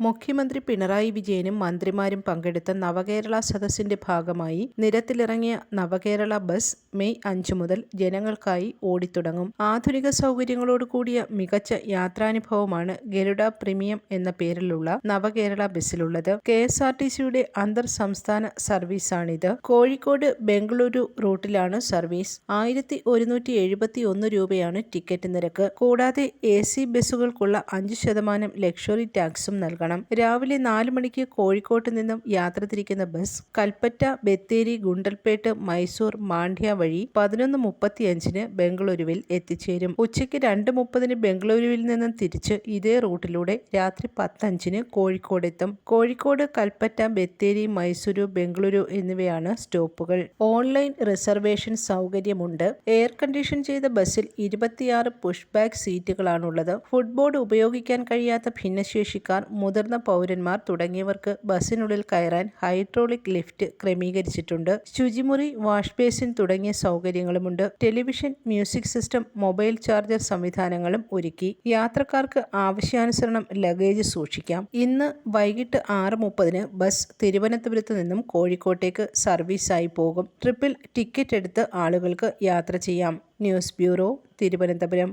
മുഖ്യമന്ത്രി പിണറായി വിജയനും മന്ത്രിമാരും പങ്കെടുത്ത നവകേരള സദസ്സിന്റെ ഭാഗമായി നിരത്തിലിറങ്ങിയ നവകേരള ബസ് മെയ് 5 മുതൽ ജനങ്ങൾക്കായി ഓടിത്തുടങ്ങും. ആധുനിക സൗകര്യങ്ങളോട് കൂടിയ മികച്ച യാത്രാനുഭവമാണ് ഗരുഡ പ്രീമിയം എന്ന പേരിലുള്ള നവകേരള ബസ്സിലുള്ളത്. KSRTCയുടെ അന്തർ സംസ്ഥാന സർവീസാണിത്. കോഴിക്കോട് ബംഗളൂരു റൂട്ടിലാണ് സർവീസ്. 1171 രൂപയാണ് ടിക്കറ്റ് നിരക്ക്. കൂടാതെ AC ബസ്സുകൾക്കുള്ള 5% ലക്ഷറി ടാക്സും നൽകണം. രാവിലെ 4 മണിക്ക് കോഴിക്കോട്ട് നിന്നും യാത്ര തിരിക്കുന്ന ബസ് കൽപ്പറ്റ, ബത്തേരി, ഗുണ്ടൽപേട്ട്, മൈസൂർ, മാണ്ഡ്യ വഴി 11:35 ബംഗളൂരുവിൽ എത്തിച്ചേരും. ഉച്ചയ്ക്ക് 2:30 ബംഗളൂരുവിൽ നിന്നും തിരിച്ച് ഇതേ റൂട്ടിലൂടെ രാത്രി 10:05 കോഴിക്കോടെത്തും. കോഴിക്കോട്, കൽപ്പറ്റ, ബത്തേരി, മൈസൂരു, ബംഗളൂരു എന്നിവയാണ് സ്റ്റോപ്പുകൾ. ഓൺലൈൻ റിസർവേഷൻ സൗകര്യമുണ്ട്. എയർ കണ്ടീഷൻ ചെയ്ത ബസ്സിൽ 26 പുഷ് ബാക്ക് സീറ്റുകളാണുള്ളത്. ഫുട്ബോർഡ് ഉപയോഗിക്കാൻ കഴിയാത്ത ഭിന്നശേഷിക്കാർ, മുതിർന്ന പൗരന്മാർ തുടങ്ങിയവർക്ക് ബസ്സിനുള്ളിൽ കയറാൻ ഹൈഡ്രോളിക് ലിഫ്റ്റ് ക്രമീകരിച്ചിട്ടുണ്ട്. ശുചിമുറി, വാഷ് ബേസിൻ തുടങ്ങിയ സൗകര്യങ്ങളുമുണ്ട്. Television, music system, mobile charger സംവിധാനങ്ങളും ഒരുക്കി. യാത്രക്കാർക്ക് ആവശ്യാനുസരണം ലഗേജ് സൂക്ഷിക്കാം. ഇന്ന് വൈകിട്ട് 6:30 ബസ് തിരുവനന്തപുരത്ത് നിന്നും കോഴിക്കോട്ടേക്ക് സർവീസായി പോകും. ട്രിപ്പിൽ ടിക്കറ്റ് എടുത്ത് ആളുകൾക്ക് യാത്ര ചെയ്യാം. News bureau, Thiruvananthapuram.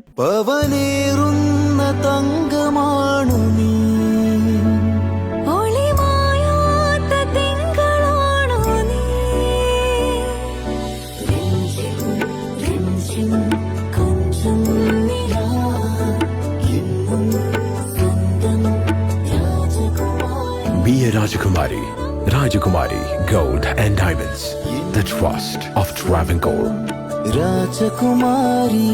Be a Rajakumari. Rajakumari Gold and Diamonds. The trust of Travancore. Rajakumari.